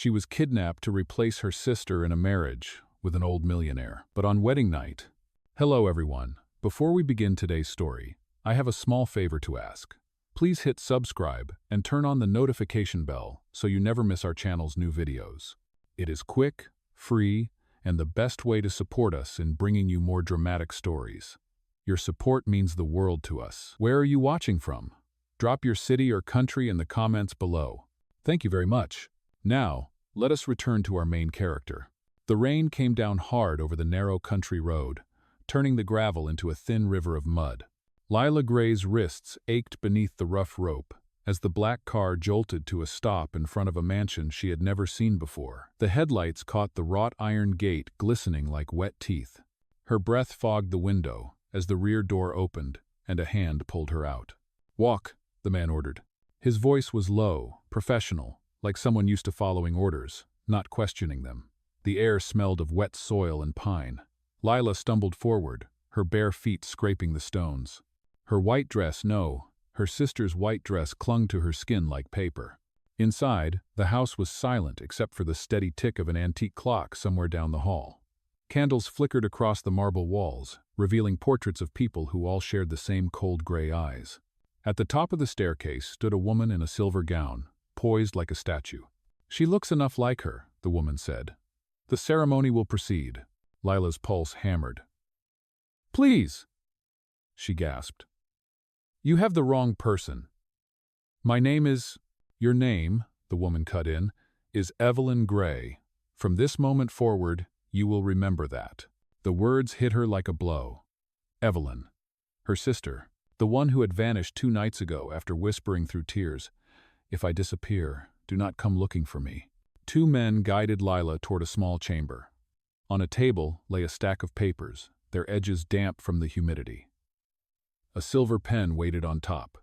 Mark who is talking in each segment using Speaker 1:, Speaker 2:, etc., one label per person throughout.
Speaker 1: She was kidnapped to replace her sister in a marriage with an old millionaire. But on wedding night— Hello everyone. Before we begin today's story, I have a small favor to ask. Please hit subscribe and turn on the notification bell so you never miss our channel's new videos. It is quick, free, and the best way to support us in bringing you more dramatic stories. Your support means the world to us. Where are you watching from? Drop your city or country in the comments below. Thank you very much. Now, let us return to our main character. The rain came down hard over the narrow country road, turning the gravel into a thin river of mud. Lila Gray's wrists ached beneath the rough rope as the black car jolted to a stop in front of a mansion she had never seen before. The headlights caught the wrought iron gate glistening like wet teeth. Her breath fogged the window as the rear door opened and a hand pulled her out. "Walk," the man ordered. His voice was low, professional, like someone used to following orders, not questioning them. The air smelled of wet soil and pine. Lila stumbled forward, her bare feet scraping the stones. Her white dress, her sister's white dress clung to her skin like paper. Inside, the house was silent except for the steady tick of an antique clock somewhere down the hall. Candles flickered across the marble walls, revealing portraits of people who all shared the same cold gray eyes. At the top of the staircase stood a woman in a silver gown, poised like a statue. "She looks enough like her," the woman said. "The ceremony will proceed." Lila's pulse hammered. "Please," she gasped. "You have the wrong person." "My name is—" "Your name," the woman cut in, "is Evelyn Gray. From this moment forward, you will remember that." The words hit her like a blow. Evelyn. Her sister. The one who had vanished 2 nights ago after whispering through tears, "If I disappear, do not come looking for me." 2 men guided Lila toward a small chamber. On a table lay a stack of papers, their edges damp from the humidity. A silver pen waited on top.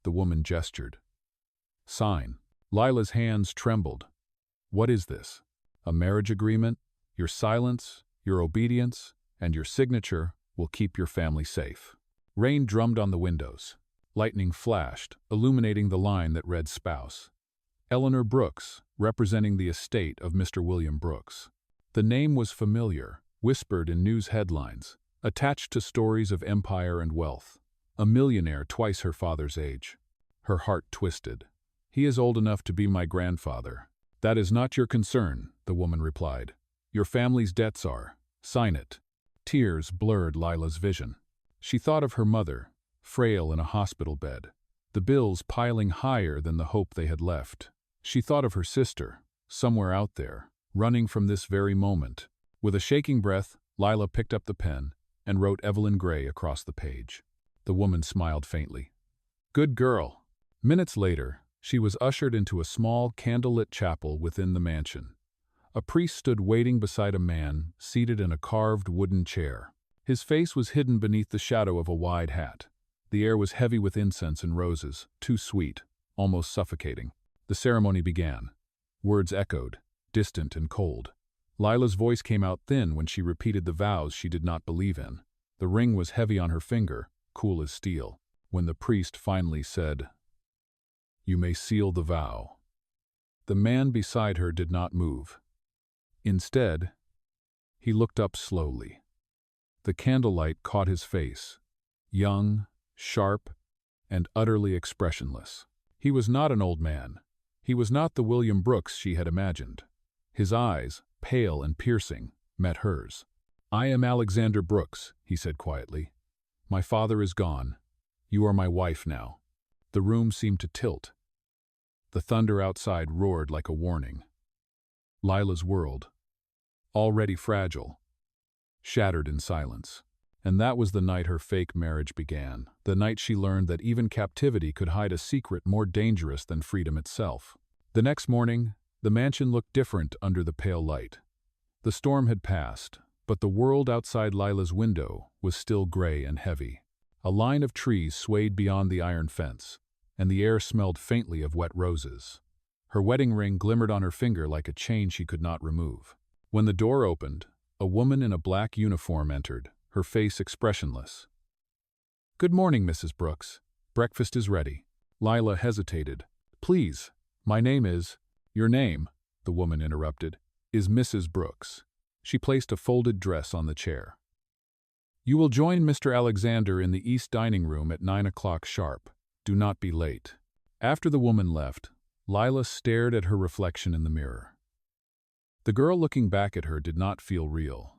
Speaker 1: The woman gestured. "Sign." Lila's hands trembled. "What is this? A marriage agreement? Your silence, your obedience, and your signature will keep your family safe." Rain drummed on the windows. Lightning flashed, illuminating the line that read spouse. Eleanor Brooks, representing the estate of Mr. William Brooks. The name was familiar, whispered in news headlines, attached to stories of empire and wealth. A millionaire twice her father's age. Her heart twisted. "He is old enough to be my grandfather." "That is not your concern," the woman replied. "Your family's debts are. Sign it." Tears blurred Lila's vision. She thought of her mother, frail in a hospital bed, the bills piling higher than the hope they had left. She thought of her sister, somewhere out there, running from this very moment. With a shaking breath, Lila picked up the pen and wrote Evelyn Gray across the page. The woman smiled faintly. "Good girl." Minutes later, she was ushered into a small, candlelit chapel within the mansion. A priest stood waiting beside a man seated in a carved wooden chair. His face was hidden beneath the shadow of a wide hat. The air was heavy with incense and roses, too sweet, almost suffocating. The ceremony began. Words echoed, distant and cold. Lila's voice came out thin when she repeated the vows she did not believe in. The ring was heavy on her finger, cool as steel. When the priest finally said, "You may seal the vow," the man beside her did not move. Instead, he looked up slowly. The candlelight caught his face, young, sharp, and utterly expressionless. He was not an old man. He was not the William Brooks she had imagined. His eyes, pale and piercing, met hers. "I am Alexander Brooks," he said quietly. "My father is gone. You are my wife now." The room seemed to tilt. The thunder outside roared like a warning. Lila's world, already fragile, shattered in silence. And that was the night her fake marriage began, the night she learned that even captivity could hide a secret more dangerous than freedom itself. The next morning, the mansion looked different under the pale light. The storm had passed, but the world outside Lila's window was still gray and heavy. A line of trees swayed beyond the iron fence, and the air smelled faintly of wet roses. Her wedding ring glimmered on her finger like a chain she could not remove. When the door opened, a woman in a black uniform entered, her face expressionless. "Good morning, Mrs. Brooks. Breakfast is ready." Lila hesitated. "Please, my name is—" "Your name," the woman interrupted, is Mrs. Brooks. She placed a folded dress on the chair. You will join Mr. Alexander in the east dining room at 9 o'clock sharp. Do not be late. After the woman left, Lila stared at her reflection in the mirror. The girl looking back at her did not feel real.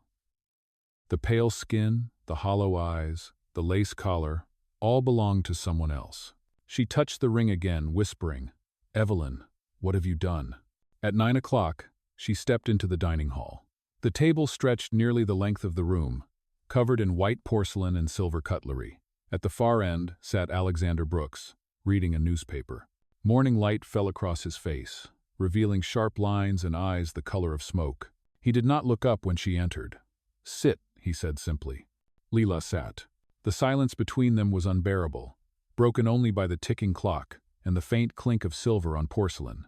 Speaker 1: The pale skin, the hollow eyes, the lace collar, all belonged to someone else. She touched the ring again, whispering, "Evelyn, what have you done?" At 9 o'clock, she stepped into the dining hall. The table stretched nearly the length of the room, covered in white porcelain and silver cutlery. At the far end sat Alexander Brooks, reading a newspaper. Morning light fell across his face, revealing sharp lines and eyes the color of smoke. He did not look up when she entered. "Sit," he said simply. Lila sat. The silence between them was unbearable, broken only by the ticking clock and the faint clink of silver on porcelain.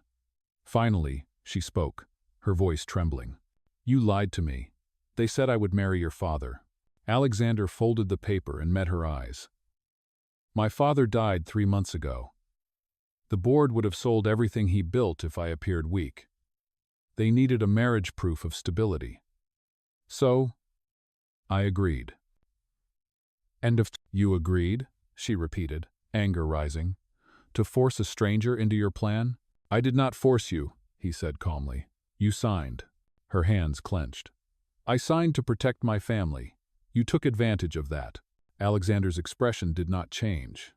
Speaker 1: Finally, she spoke, her voice trembling. "You lied to me. They said I would marry your father." Alexander folded the paper and met her eyes. "My father died 3 months ago. The board would have sold everything he built if I appeared weak. They needed a marriage proof of stability. So, I agreed." You agreed?" she repeated, anger rising. "To force a stranger into your plan?" "I did not force you," he said calmly. "You signed." Her hands clenched. "I signed to protect my family. You took advantage of that." Alexander's expression did not change.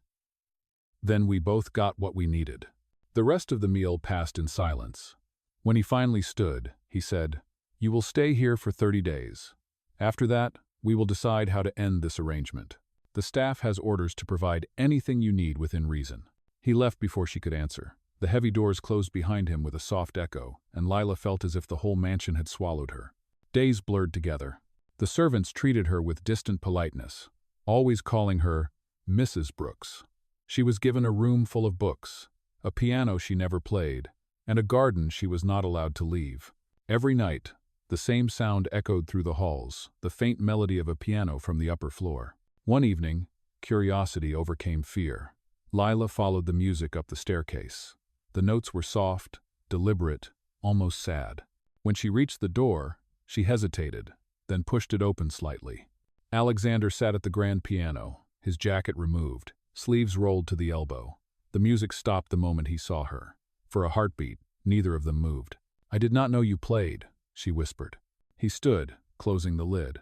Speaker 1: "Then we both got what we needed." The rest of the meal passed in silence. When he finally stood, he said, "You will stay here for 30 days. After that, we will decide how to end this arrangement. The staff has orders to provide anything you need within reason." He left before she could answer. The heavy doors closed behind him with a soft echo, and Lila felt as if the whole mansion had swallowed her. Days blurred together. The servants treated her with distant politeness, always calling her Mrs. Brooks. She was given a room full of books, a piano she never played, and a garden she was not allowed to leave. Every night, the same sound echoed through the halls, the faint melody of a piano from the upper floor. One evening, curiosity overcame fear. Lila followed the music up the staircase. The notes were soft, deliberate, almost sad. When she reached the door, she hesitated, then pushed it open slightly. Alexander sat at the grand piano, his jacket removed, sleeves rolled to the elbow. The music stopped the moment he saw her. For a heartbeat, neither of them moved. "I did not know you played," she whispered. He stood, closing the lid.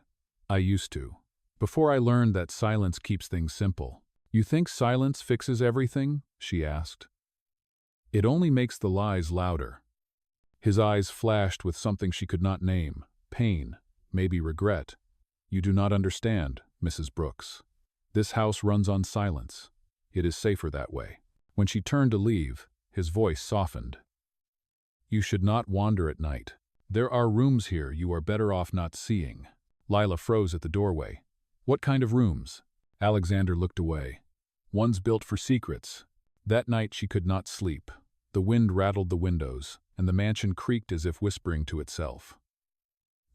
Speaker 1: "I used to. Before I learned that silence keeps things simple." "You think silence fixes everything?" she asked. "It only makes the lies louder." His eyes flashed with something she could not name. Pain, maybe regret. "You do not understand, Mrs. Brooks. This house runs on silence. It is safer that way." When she turned to leave, his voice softened. "You should not wander at night. There are rooms here you are better off not seeing." Lila froze at the doorway. "What kind of rooms?" Alexander looked away. "Ones built for secrets." That night she could not sleep. The wind rattled the windows, and the mansion creaked as if whispering to itself.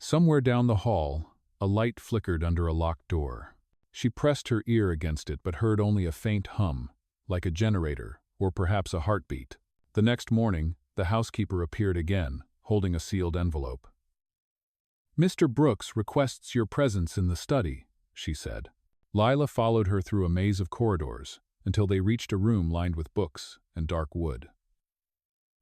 Speaker 1: Somewhere down the hall, a light flickered under a locked door. She pressed her ear against it but heard only a faint hum, like a generator, or perhaps a heartbeat. The next morning, the housekeeper appeared again, holding a sealed envelope. "Mr. Brooks requests your presence in the study," she said. Lila followed her through a maze of corridors, until they reached a room lined with books and dark wood.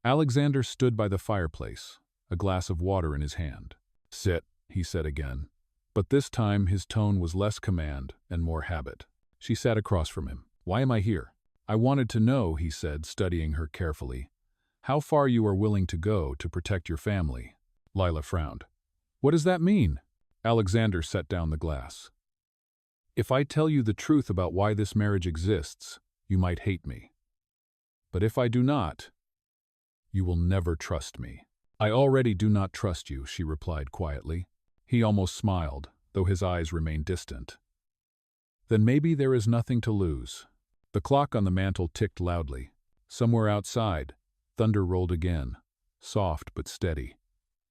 Speaker 1: Alexander stood by the fireplace, a glass of water in his hand. "Sit," he said again. But this time his tone was less command and more habit. She sat across from him. "Why am I here?" "I wanted to know," he said, studying her carefully, "how far you are willing to go to protect your family." Lila frowned. "What does that mean?" Alexander set down the glass. "If I tell you the truth about why this marriage exists, you might hate me. But if I do not, you will never trust me." "I already do not trust you," she replied quietly. He almost smiled, though his eyes remained distant. "Then maybe there is nothing to lose." The clock on the mantel ticked loudly. Somewhere outside, thunder rolled again, soft but steady.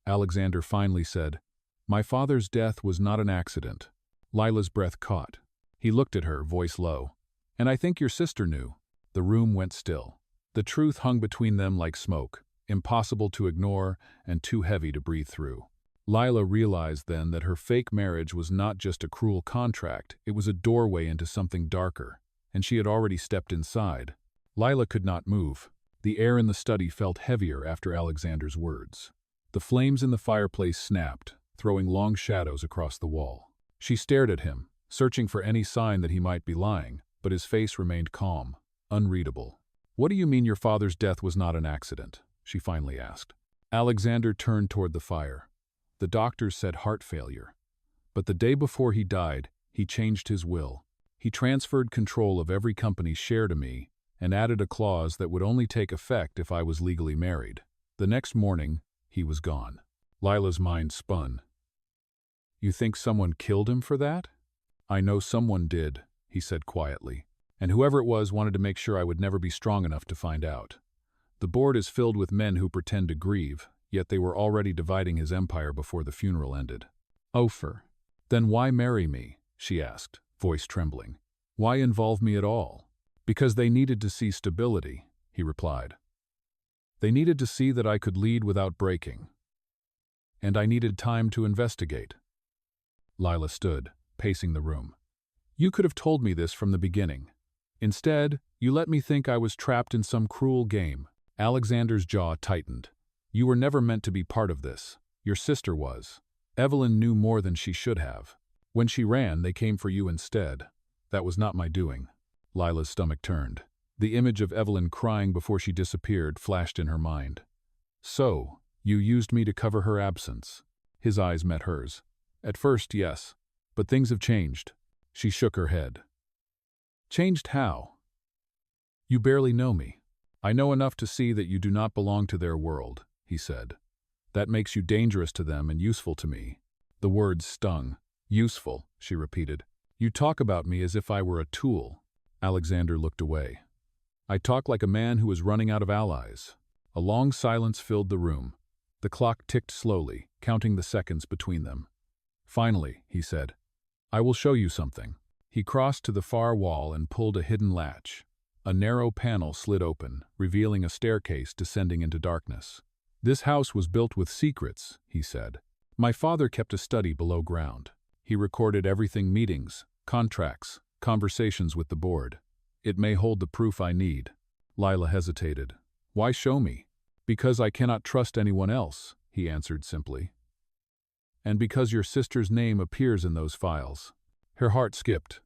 Speaker 1: Alexander finally said, "My father's death was not an accident." Lila's breath caught. He looked at her, voice low. "And I think your sister knew." The room went still. The truth hung between them like smoke. impossible to ignore and too heavy to breathe through. Lila realized then that her fake marriage was not just a cruel contract, it was a doorway into something darker, and she had already stepped inside. Lila could not move. The air in the study felt heavier after Alexander's words. The flames in the fireplace snapped, throwing long shadows across the wall. She stared at him, searching for any sign that he might be lying, but his face remained calm, unreadable. "What do you mean your father's death was not an accident?" she finally asked. Alexander turned toward the fire. "The doctors said heart failure. But the day before he died, he changed his will. He transferred control of every company's share to me and added a clause that would only take effect if I was legally married. The next morning, he was gone." Lila's mind spun. "You think someone killed him for that?" "I know someone did," he said quietly. "And whoever it was wanted to make sure I would never be strong enough to find out. The board is filled with men who pretend to grieve, yet they were already dividing his empire before the funeral ended." "Ofer. Then why marry me?" she asked, voice trembling. "Why involve me at all?" "Because they needed to see stability," he replied. "They needed to see that I could lead without breaking. And I needed time to investigate." Lila stood, pacing the room. "You could have told me this from the beginning. Instead, you let me think I was trapped in some cruel game." Alexander's jaw tightened. "You were never meant to be part of this. Your sister was. Evelyn knew more than she should have. When she ran, they came for you instead. That was not my doing." Lila's stomach turned. The image of Evelyn crying before she disappeared flashed in her mind. "So, you used me to cover her absence." His eyes met hers. "At first, yes. But things have changed." She shook her head. "Changed how?" "You barely know me. I know enough to see that you do not belong to their world," he said. "That makes you dangerous to them and useful to me." The words stung. "Useful," she repeated. "You talk about me as if I were a tool." Alexander looked away. "I talk like a man who is running out of allies." A long silence filled the room. The clock ticked slowly, counting the seconds between them. "Finally," he said, "I will show you something." He crossed to the far wall and pulled a hidden latch. A narrow panel slid open, revealing a staircase descending into darkness. "This house was built with secrets," he said. "My father kept a study below ground. He recorded everything: meetings, contracts, conversations with the board. It may hold the proof I need." Lila hesitated. "Why show me?" "Because I cannot trust anyone else," he answered simply. "And because your sister's name appears in those files." Her heart skipped.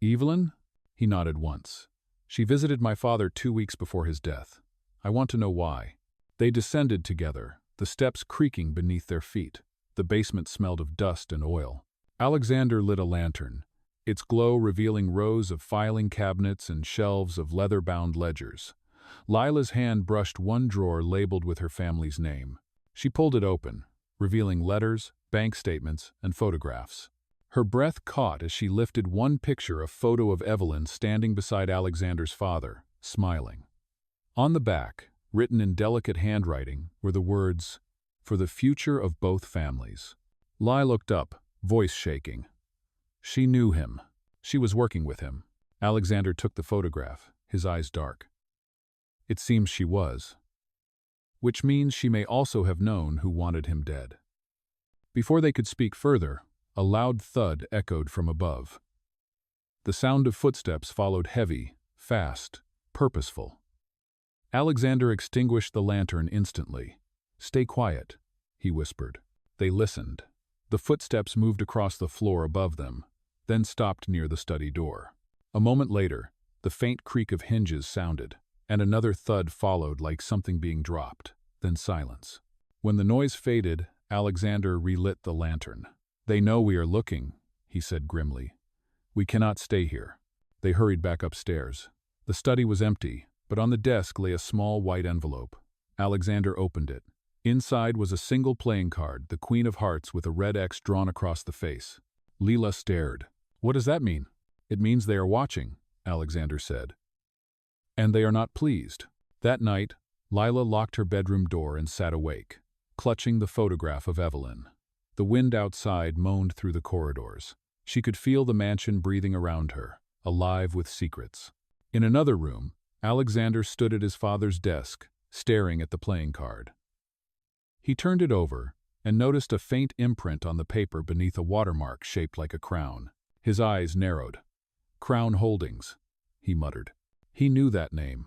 Speaker 1: "Evelyn?" He nodded once. "She visited my father 2 weeks before his death. I want to know why." They descended together, the steps creaking beneath their feet. The basement smelled of dust and oil. Alexander lit a lantern, its glow revealing rows of filing cabinets and shelves of leather-bound ledgers. Lila's hand brushed one drawer labeled with her family's name. She pulled it open, revealing letters, bank statements, and photographs. Her breath caught as she lifted one picture, a photo of Evelyn standing beside Alexander's father, smiling. On the back, written in delicate handwriting, were the words, "For the future of both families." Lila looked up, voice shaking. She knew him. She was working with him. Alexander took the photograph, his eyes dark. "It seems she was. Which means she may also have known who wanted him dead." Before they could speak further, a loud thud echoed from above. The sound of footsteps followed, heavy, fast, purposeful. Alexander extinguished the lantern instantly. "Stay quiet," he whispered. They listened. The footsteps moved across the floor above them, then stopped near the study door. A moment later, the faint creak of hinges sounded, and another thud followed, like something being dropped, then silence. When the noise faded, Alexander relit the lantern. "They know we are looking," he said grimly. "We cannot stay here." They hurried back upstairs. The study was empty, but on the desk lay a small white envelope. Alexander opened it. Inside was a single playing card, the Queen of Hearts with a red X drawn across the face. Lila stared. "What does that mean?" "It means they are watching," Alexander said. "And they are not pleased." That night, Lila locked her bedroom door and sat awake, clutching the photograph of Evelyn. The wind outside moaned through the corridors. She could feel the mansion breathing around her, alive with secrets. In another room, Alexander stood at his father's desk, staring at the playing card. He turned it over and noticed a faint imprint on the paper beneath a watermark shaped like a crown. His eyes narrowed. Crown Holdings, he muttered. He knew that name.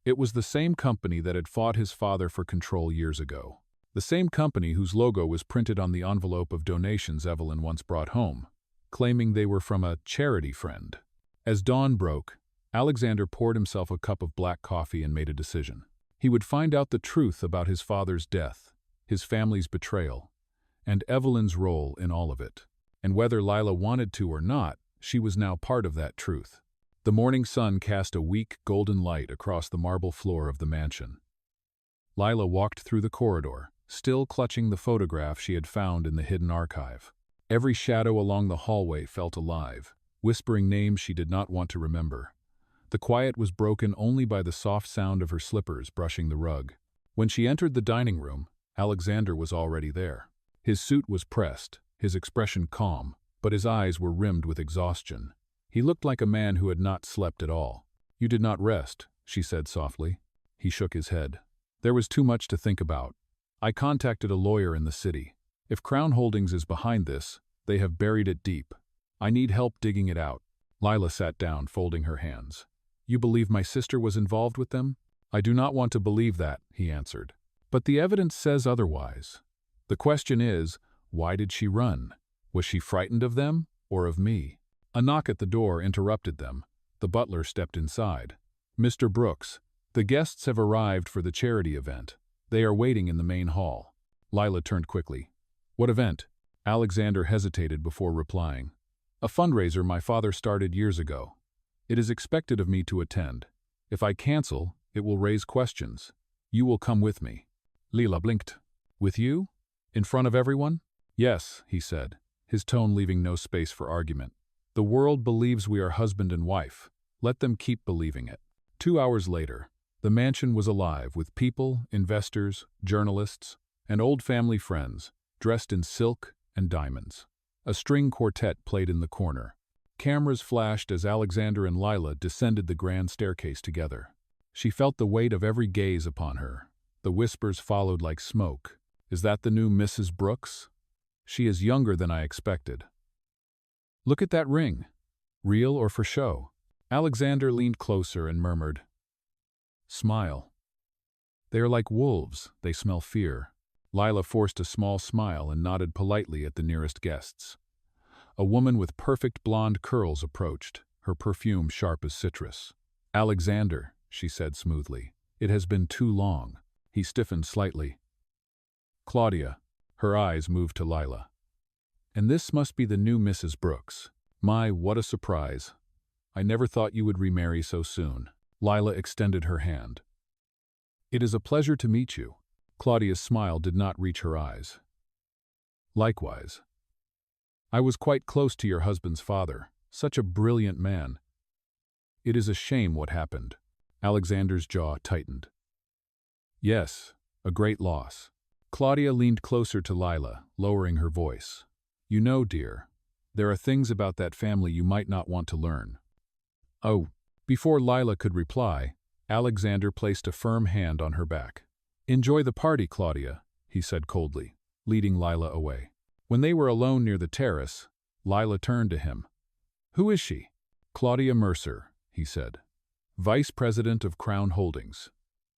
Speaker 1: It was the same company that had fought his father for control years ago. The same company whose logo was printed on the envelope of donations Evelyn once brought home, claiming they were from a charity friend. As dawn broke, Alexander poured himself a cup of black coffee and made a decision. He would find out the truth about his father's death, his family's betrayal, and Evelyn's role in all of it. And whether Lila wanted to or not, she was now part of that truth. The morning sun cast a weak, golden light across the marble floor of the mansion. Lila walked through the corridor, still clutching the photograph she had found in the hidden archive. Every shadow along the hallway felt alive, whispering names she did not want to remember. The quiet was broken only by the soft sound of her slippers brushing the rug. When she entered the dining room, Alexander was already there. His suit was pressed, his expression calm, but his eyes were rimmed with exhaustion. He looked like a man who had not slept at all. "You did not rest," she said softly. He shook his head. "There was too much to think about. I contacted a lawyer in the city. If Crown Holdings is behind this, they have buried it deep. I need help digging it out." Lila sat down, folding her hands. "You believe my sister was involved with them?" "I do not want to believe that," he answered. "But the evidence says otherwise. The question is, why did she run? Was she frightened of them or of me?" A knock at the door interrupted them. The butler stepped inside. "Mr. Brooks, the guests have arrived for the charity event. They are waiting in the main hall." Lila turned quickly. "What event?" Alexander hesitated before replying. "A fundraiser my father started years ago. It is expected of me to attend. If I cancel, it will raise questions. You will come with me." Lila blinked. "With you? In front of everyone?" "Yes," he said, his tone leaving no space for argument. "The world believes we are husband and wife. Let them keep believing it." 2 hours later, the mansion was alive with people, investors, journalists, and old family friends, dressed in silk and diamonds. A string quartet played in the corner. Cameras flashed as Alexander and Lila descended the grand staircase together. She felt the weight of every gaze upon her. The whispers followed like smoke. "Is that the new Mrs. Brooks? She is younger than I expected. Look at that ring. Real or for show?" Alexander leaned closer and murmured, "Smile. They are like wolves, they smell fear." Lila forced a small smile and nodded politely at the nearest guests. A woman with perfect blonde curls approached, her perfume sharp as citrus. "Alexander," she said smoothly, "it has been too long." He stiffened slightly. "Claudia." Her eyes moved to Lila. "And this must be the new Mrs. Brooks. My, what a surprise. I never thought you would remarry so soon." Lila extended her hand. "It is a pleasure to meet you." Claudia's smile did not reach her eyes. "Likewise. I was quite close to your husband's father, such a brilliant man. It is a shame what happened." Alexander's jaw tightened. "Yes, a great loss." Claudia leaned closer to Lila, lowering her voice. "You know, dear, there are things about that family you might not want to learn." "Oh." Before Lila could reply, Alexander placed a firm hand on her back. "Enjoy the party, Claudia," he said coldly, leading Lila away. When they were alone near the terrace, Lila turned to him. "Who is she?" "Claudia Mercer," he said, "Vice President of Crown Holdings.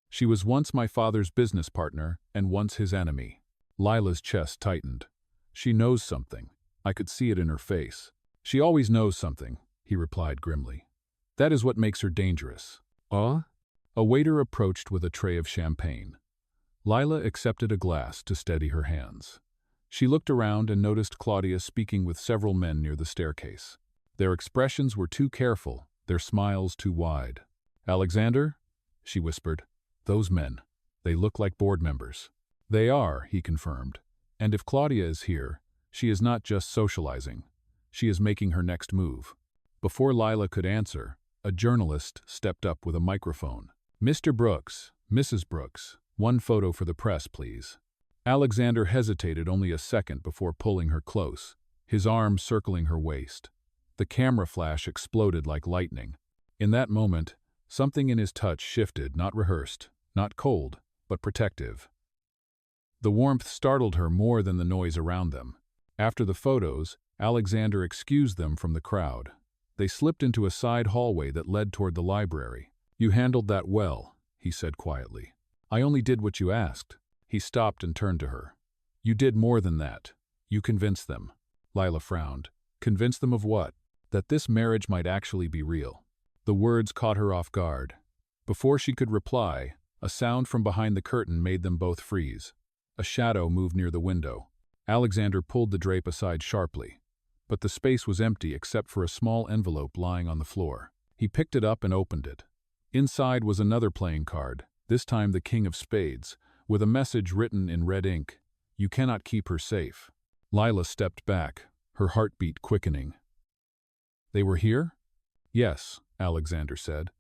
Speaker 1: She was once my father's business partner and once his enemy." Lila's chest tightened. "She knows something. I could see it in her face." "She always knows something," he replied grimly. "That is what makes her dangerous." "Ah?" A waiter approached with a tray of champagne. Lila accepted a glass to steady her hands. She looked around and noticed Claudia speaking with several men near the staircase. Their expressions were too careful, their smiles too wide. "Alexander?" she whispered. "Those men. They look like board members." "They are," he confirmed. "And if Claudia is here, she is not just socializing. She is making her next move." Before Lila could answer, a journalist stepped up with a microphone. "Mr. Brooks, Mrs. Brooks, one photo for the press, please." Alexander hesitated only a second before pulling her close, his arm circling her waist. The camera flash exploded like lightning. In that moment, something in his touch shifted, not rehearsed, not cold, but protective. The warmth startled her more than the noise around them. After the photos, Alexander excused them from the crowd. They slipped into a side hallway that led toward the library. "You handled that well," he said quietly. "I only did what you asked." He stopped and turned to her. "You did more than that. You convinced them." Lila frowned. "Convinced them of what?" "That this marriage might actually be real." The words caught her off guard. Before she could reply, a sound from behind the curtain made them both freeze. A shadow moved near the window. Alexander pulled the drape aside sharply, but the space was empty except for a small envelope lying on the floor. He picked it up and opened it. Inside was another playing card, this time the King of Spades, with a message written in red ink. "You cannot keep her safe." Lila stepped back, her heartbeat quickening. "They were here?" "Yes," Alexander said.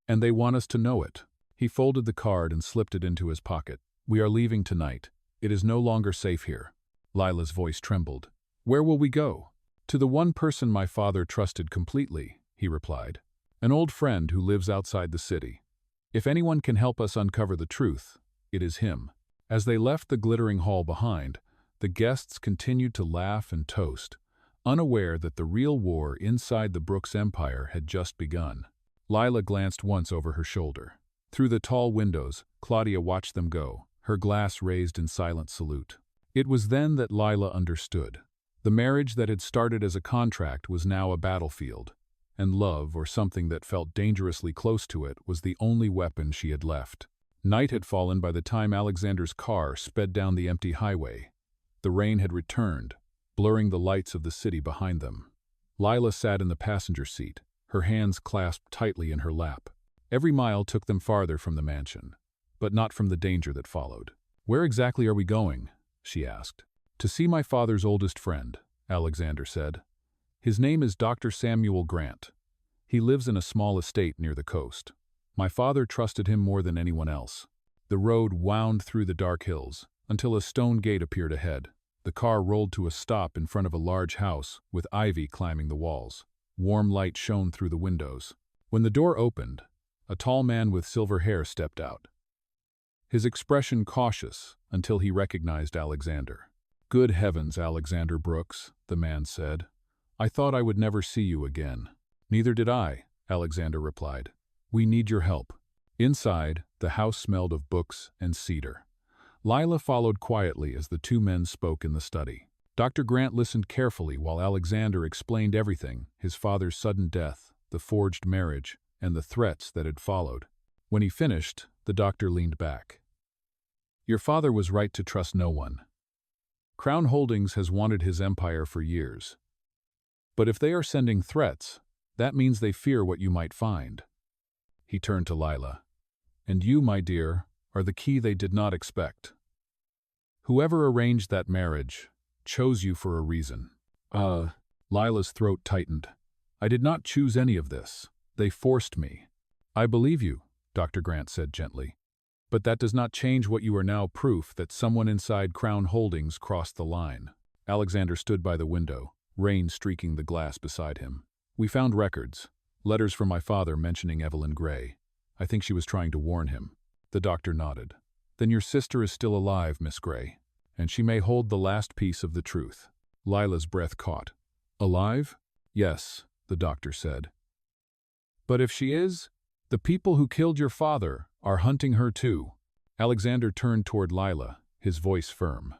Speaker 1: "And they want us to know it." He folded the card and slipped it into his pocket. "We are leaving tonight. It is no longer safe here." Lila's voice trembled. "Where will we go?" "To the one person my father trusted completely," he replied. "An old friend who lives outside the city. If anyone can help us uncover the truth, it is him." As they left the glittering hall behind, the guests continued to laugh and toast, unaware that the real war inside the Brooks Empire had just begun. Lila glanced once over her shoulder. Through the tall windows, Claudia watched them go, her glass raised in silent salute. It was then that Lila understood. The marriage that had started as a contract was now a battlefield, and love, or something that felt dangerously close to it, was the only weapon she had left. Night had fallen by the time Alexander's car sped down the empty highway. The rain had returned, blurring the lights of the city behind them. Lila sat in the passenger seat, her hands clasped tightly in her lap. Every mile took them farther from the mansion, but not from the danger that followed. "Where exactly are we going?" she asked. "To see my father's oldest friend," Alexander said. "His name is Dr. Samuel Grant. He lives in a small estate near the coast. My father trusted him more than anyone else." The road wound through the dark hills, until a stone gate appeared ahead. The car rolled to a stop in front of a large house, with ivy climbing the walls. Warm light shone through the windows. When the door opened, a tall man with silver hair stepped out. His expression cautious until he recognized Alexander. "Good heavens, Alexander Brooks," the man said. "I thought I would never see you again." "Neither did I," Alexander replied. "We need your help." Inside, the house smelled of books and cedar. Lila followed quietly as the two men spoke in the study. Dr. Grant listened carefully while Alexander explained everything: his father's sudden death, the forged marriage, and the threats that had followed. When he finished, the doctor leaned back. "Your father was right to trust no one. Crown Holdings has wanted his empire for years. But if they are sending threats, that means they fear what you might find." He turned to Lila. "And you, my dear, are the key they did not expect. Whoever arranged that marriage chose you for a reason." Lila's throat tightened. "I did not choose any of this. They forced me." "I believe you," Dr. Grant said gently. "But that does not change what you are now proof that someone inside Crown Holdings crossed the line." Alexander stood by the window, rain streaking the glass beside him. "We found records, letters from my father mentioning Lila Gray. I think she was trying to warn him." The doctor nodded. "Then your sister is still alive, Miss Gray, and she may hold the last piece of the truth." Lila's breath caught. "Alive?" "Yes," the doctor said. "But if she is, the people who killed your father are hunting her too." Alexander turned toward Lila, his voice firm.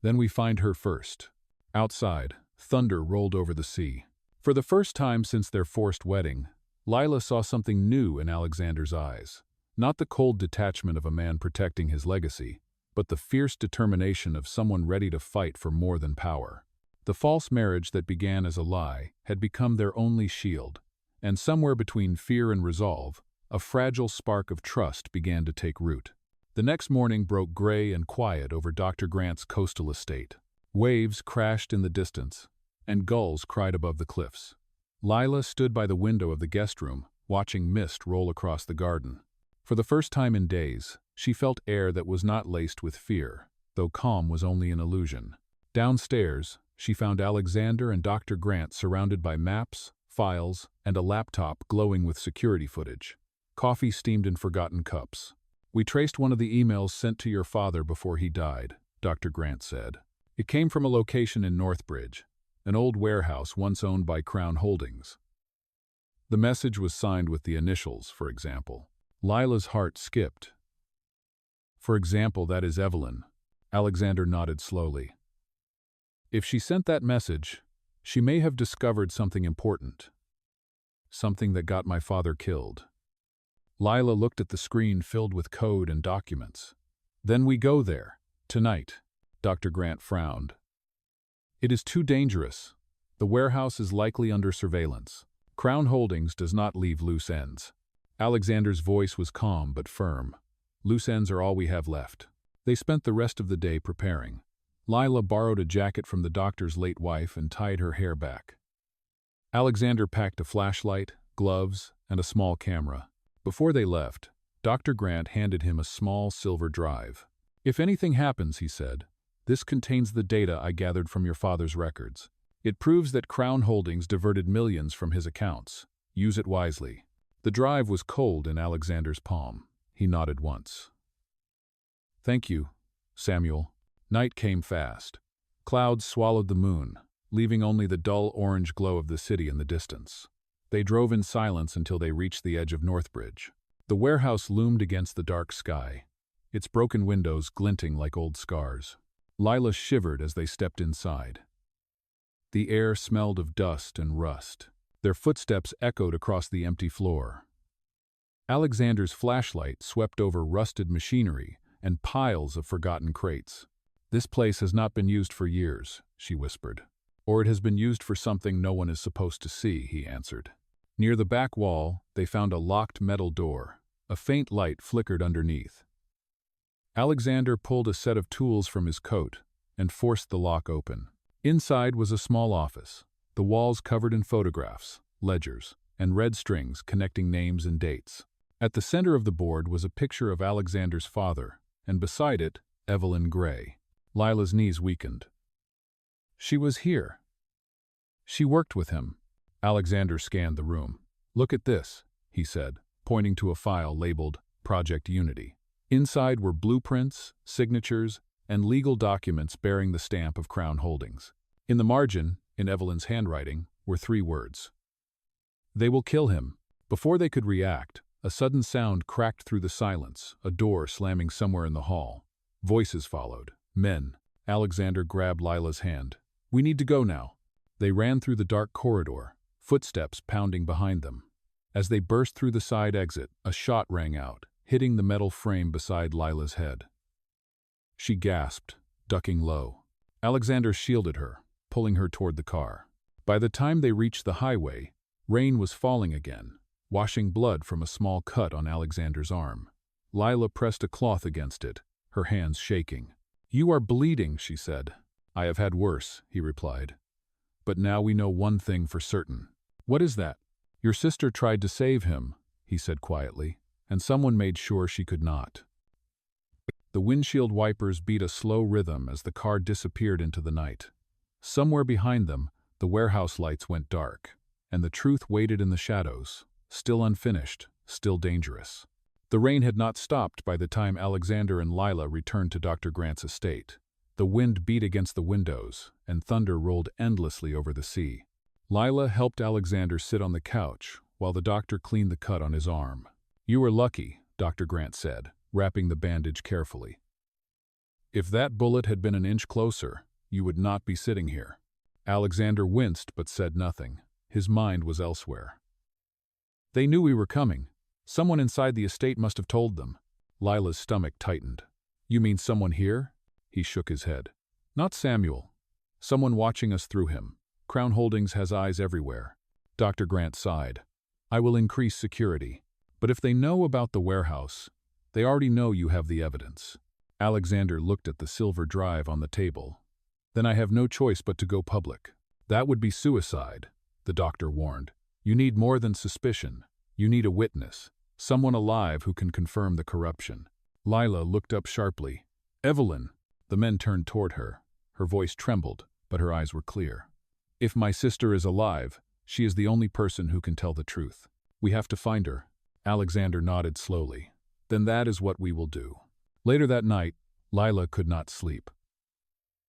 Speaker 1: "Then we find her first." Outside, thunder rolled over the sea. For the first time since their forced wedding, Lila saw something new in Alexander's eyes. Not the cold detachment of a man protecting his legacy, but the fierce determination of someone ready to fight for more than power. The false marriage that began as a lie had become their only shield, and somewhere between fear and resolve, a fragile spark of trust began to take root. The next morning broke gray and quiet over Dr. Grant's coastal estate. Waves crashed in the distance, and gulls cried above the cliffs. Lila stood by the window of the guest room, watching mist roll across the garden. For the first time in days, she felt air that was not laced with fear, though calm was only an illusion. Downstairs, she found Alexander and Dr. Grant surrounded by maps, files, and a laptop glowing with security footage. Coffee steamed in forgotten cups. We traced one of the emails sent to your father before he died, Dr. Grant said. It came from a location in Northbridge, an old warehouse once owned by Crown Holdings. The message was signed with the initials, for example. Lila's heart skipped. For example, that is Evelyn. Alexander nodded slowly. If she sent that message, she may have discovered something important. Something that got my father killed. Lila looked at the screen filled with code and documents. Then we go there, tonight. Dr. Grant frowned. It is too dangerous. The warehouse is likely under surveillance. Crown Holdings does not leave loose ends. Alexander's voice was calm but firm. Loose ends are all we have left. They spent the rest of the day preparing. Lila borrowed a jacket from the doctor's late wife and tied her hair back. Alexander packed a flashlight, gloves, and a small camera. Before they left, Dr. Grant handed him a small silver drive. If anything happens, he said, this contains the data I gathered from your father's records. It proves that Crown Holdings diverted millions from his accounts. Use it wisely. The drive was cold in Alexander's palm. He nodded once. Thank you, Samuel. Night came fast. Clouds swallowed the moon, leaving only the dull orange glow of the city in the distance. They drove in silence until they reached the edge of Northbridge. The warehouse loomed against the dark sky, its broken windows glinting like old scars. Lila shivered as they stepped inside. The air smelled of dust and rust. Their footsteps echoed across the empty floor. Alexander's flashlight swept over rusted machinery and piles of forgotten crates. This place has not been used for years, she whispered. Or it has been used for something no one is supposed to see, he answered. Near the back wall, they found a locked metal door. A faint light flickered underneath. Alexander pulled a set of tools from his coat and forced the lock open. Inside was a small office, the walls covered in photographs, ledgers, and red strings connecting names and dates. At the center of the board was a picture of Alexander's father, and beside it, Lila Gray. Lila's knees weakened. She was here. She worked with him. Alexander scanned the room. Look at this, he said, pointing to a file labeled Project Unity. Inside were blueprints, signatures, and legal documents bearing the stamp of Crown Holdings. In the margin, in Evelyn's handwriting, were 3 words. They will kill him. Before they could react, a sudden sound cracked through the silence, a door slamming somewhere in the hall. Voices followed. Men. Alexander grabbed Lila's hand. We need to go now. They ran through the dark corridor, footsteps pounding behind them. As they burst through the side exit, a shot rang out, hitting the metal frame beside Lila's head. She gasped, ducking low. Alexander shielded her, pulling her toward the car. By the time they reached the highway, rain was falling again, washing blood from a small cut on Alexander's arm. Lila pressed a cloth against it, her hands shaking. You are bleeding, she said. I have had worse, he replied. But now we know one thing for certain. What is that? Your sister tried to save him, he said quietly, and someone made sure she could not. The windshield wipers beat a slow rhythm as the car disappeared into the night. Somewhere behind them, the warehouse lights went dark, and the truth waited in the shadows, still unfinished, still dangerous. The rain had not stopped by the time Alexander and Lila returned to Dr. Grant's estate. The wind beat against the windows, and thunder rolled endlessly over the sea. Lila helped Alexander sit on the couch, while the doctor cleaned the cut on his arm. You were lucky, Dr. Grant said, wrapping the bandage carefully. If that bullet had been an inch closer, you would not be sitting here. Alexander winced but said nothing. His mind was elsewhere. They knew we were coming. Someone inside the estate must have told them. Lila's stomach tightened. You mean someone here? He shook his head. Not Samuel. Someone watching us through him. Crown Holdings has eyes everywhere. Dr. Grant sighed. I will increase security. But if they know about the warehouse, they already know you have the evidence. Alexander looked at the silver drive on the table. Then I have no choice but to go public. That would be suicide, the doctor warned. You need more than suspicion. You need a witness. Someone alive who can confirm the corruption. Lila looked up sharply. Evelyn. The men turned toward her. Her voice trembled, but her eyes were clear. If my sister is alive, she is the only person who can tell the truth. We have to find her. Alexander nodded slowly. Then that is what we will do. Later that night, Lila could not sleep.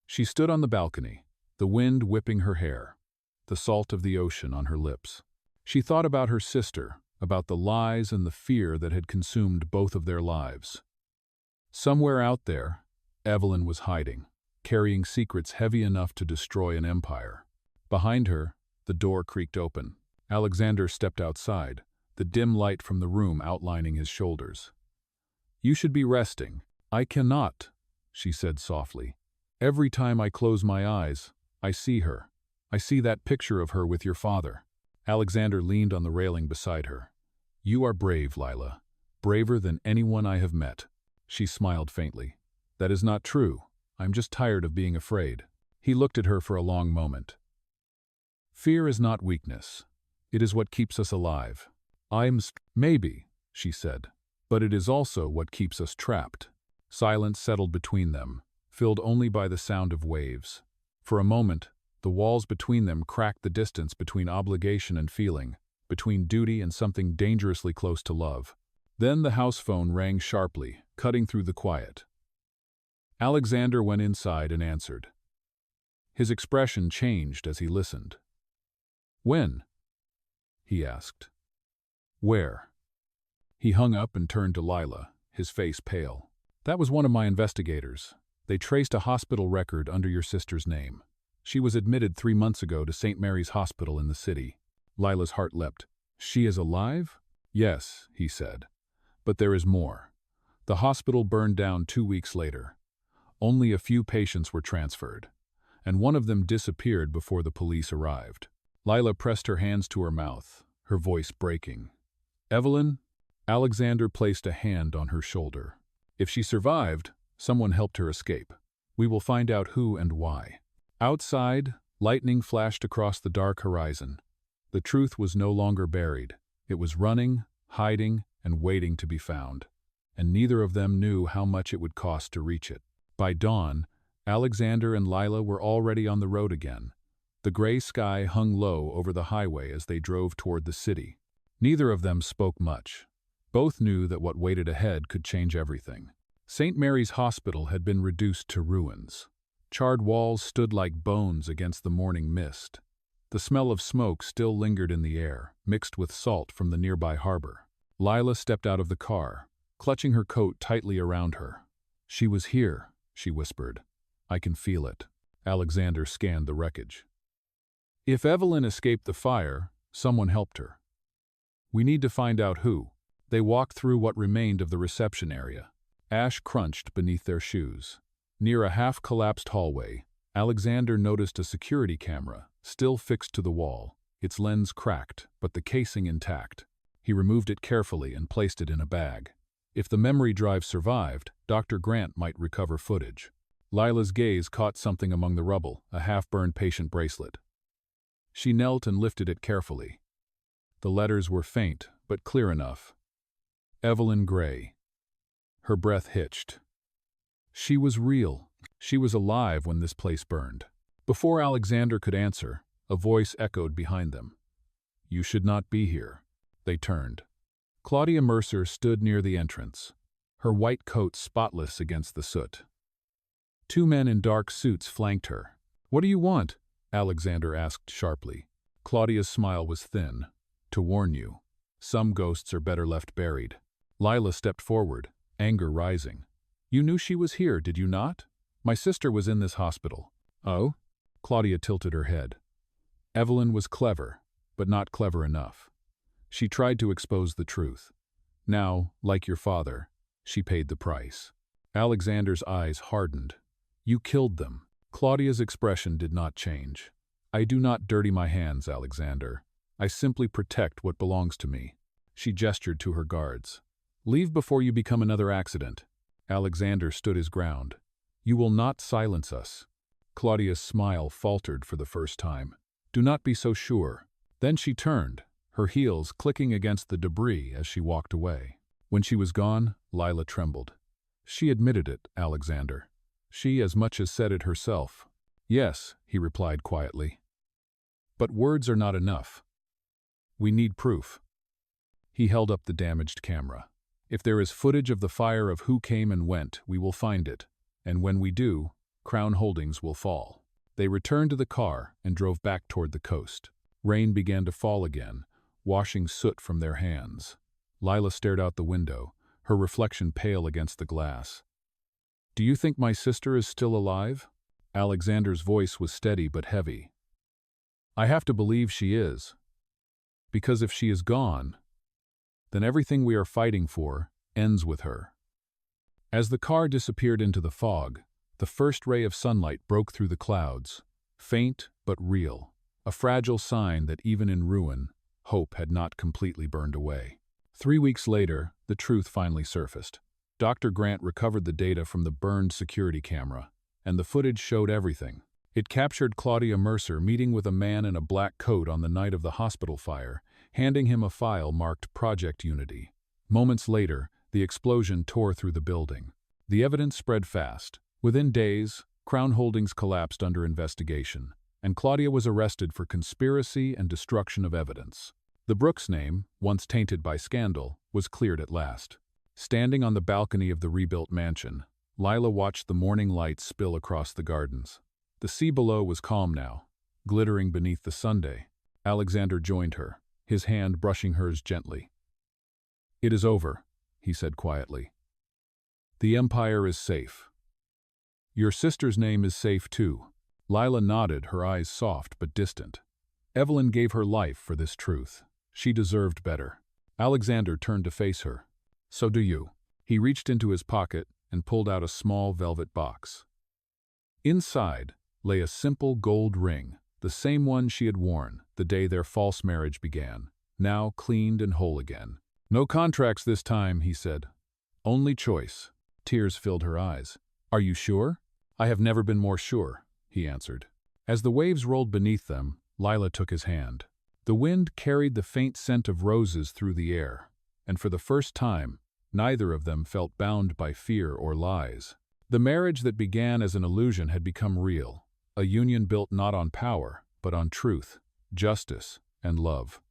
Speaker 1: She stood on the balcony, the wind whipping her hair, the salt of the ocean on her lips. She thought about her sister, about the lies and the fear that had consumed both of their lives. Somewhere out there, Evelyn was hiding, carrying secrets heavy enough to destroy an empire. Behind her, the door creaked open. Alexander stepped outside, the dim light from the room outlining his shoulders. "You should be resting." "I cannot," she said softly. "Every time I close my eyes, I see her. I see that picture of her with your father." Alexander leaned on the railing beside her. "You are brave, Lila. Braver than anyone I have met." She smiled faintly. "That is not true. I'm just tired of being afraid." He looked at her for a long moment. "Fear is not weakness. It is what keeps us alive." Maybe," she said, "but it is also what keeps us trapped." Silence settled between them, filled only by the sound of waves. For a moment, the walls between them cracked the distance between obligation and feeling, between duty and something dangerously close to love. Then the house phone rang sharply, cutting through the quiet. Alexander went inside and answered. His expression changed as he listened. "When?" he asked. "Where?" He hung up and turned to Lila, his face pale. "That was one of my investigators. They traced a hospital record under your sister's name. She was admitted 3 months ago to St. Mary's Hospital in the city." Lila's heart leapt. "She is alive?" "Yes," he said. "But there is more. The hospital burned down 2 weeks later. Only a few patients were transferred, and one of them disappeared before the police arrived." Lila pressed her hands to her mouth, her voice breaking. "Evelyn?" Alexander placed a hand on her shoulder. "If she survived, someone helped her escape. We will find out who and why." Outside, lightning flashed across the dark horizon. The truth was no longer buried. It was running, hiding, and waiting to be found. And neither of them knew how much it would cost to reach it. By dawn, Alexander and Lila were already on the road again. The gray sky hung low over the highway as they drove toward the city. Neither of them spoke much. Both knew that what waited ahead could change everything. St. Mary's Hospital had been reduced to ruins. Charred walls stood like bones against the morning mist. The smell of smoke still lingered in the air, mixed with salt from the nearby harbor. Lila stepped out of the car, clutching her coat tightly around her. "She was here," she whispered. "I can feel it." Alexander scanned the wreckage. "If Evelyn escaped the fire, someone helped her. We need to find out who." They walked through what remained of the reception area. Ash crunched beneath their shoes. Near a half-collapsed hallway, Alexander noticed a security camera, still fixed to the wall, its lens cracked, but the casing intact. He removed it carefully and placed it in a bag. If the memory drive survived, Dr. Grant might recover footage. Lila's gaze caught something among the rubble, a half-burned patient bracelet. She knelt and lifted it carefully. The letters were faint, but clear enough. Evelyn Gray. Her breath hitched. She was real. She was alive when this place burned. Before Alexander could answer, a voice echoed behind them. "You should not be here." They turned. Claudia Mercer stood near the entrance, her white coat spotless against the soot. 2 men in dark suits flanked her. "What do you want?" Alexander asked sharply. Claudia's smile was thin. "To warn you. Some ghosts are better left buried." Lila stepped forward, anger rising. "You knew she was here, did you not? My sister was in this hospital." "Oh?" Claudia tilted her head. Evelyn was clever, but not clever enough. She tried to expose the truth. Now, like your father, she paid the price. Alexander's eyes hardened. "You killed them." Claudia's expression did not change. "I do not dirty my hands, Alexander. I simply protect what belongs to me." She gestured to her guards. "Leave before you become another accident." Alexander stood his ground. "You will not silence us." Claudia's smile faltered for the first time. "Do not be so sure." Then she turned, her heels clicking against the debris as she walked away. When she was gone, Lila trembled. "She admitted it, Alexander. She as much as said it herself." "Yes," he replied quietly. "But words are not enough. We need proof." He held up the damaged camera. If there is footage of the fire of who came and went, we will find it, and when we do, Crown Holdings will fall." They returned to the car and drove back toward the coast. Rain began to fall again, washing soot from their hands. Lila stared out the window, her reflection pale against the glass. "Do you think my sister is still alive?" Alexander's voice was steady but heavy. "I have to believe she is. Because if she is gone, then everything we are fighting for ends with her." As the car disappeared into the fog, the first ray of sunlight broke through the clouds, faint but real, a fragile sign that even in ruin, hope had not completely burned away. 3 weeks later, the truth finally surfaced. Dr. Grant recovered the data from the burned security camera, and the footage showed everything. It captured Claudia Mercer meeting with a man in a black coat on the night of the hospital fire, handing him a file marked Project Unity. Moments later, the explosion tore through the building. The evidence spread fast. Within days, Crown Holdings collapsed under investigation, and Claudia was arrested for conspiracy and destruction of evidence. The Brooks name, once tainted by scandal, was cleared at last. Standing on the balcony of the rebuilt mansion, Lila watched the morning light spill across the gardens. The sea below was calm now, glittering beneath the sunday. Alexander joined her, his hand brushing hers gently. "It is over," he said quietly. "The empire is safe. Your sister's name is safe too." Lila nodded, her eyes soft but distant. Evelyn gave her life for this truth. She deserved better. Alexander turned to face her. "So do you." He reached into his pocket and pulled out a small velvet box. Inside lay a simple gold ring, the same one she had worn the day their false marriage began, now cleaned and whole again. "No contracts this time," he said. "Only choice." Tears filled her eyes. "Are you sure?" "I have never been more sure," he answered. As the waves rolled beneath them, Lila took his hand. The wind carried the faint scent of roses through the air, and for the first time, neither of them felt bound by fear or lies. The marriage that began as an illusion had become real, a union built not on power, but on truth, justice, and love.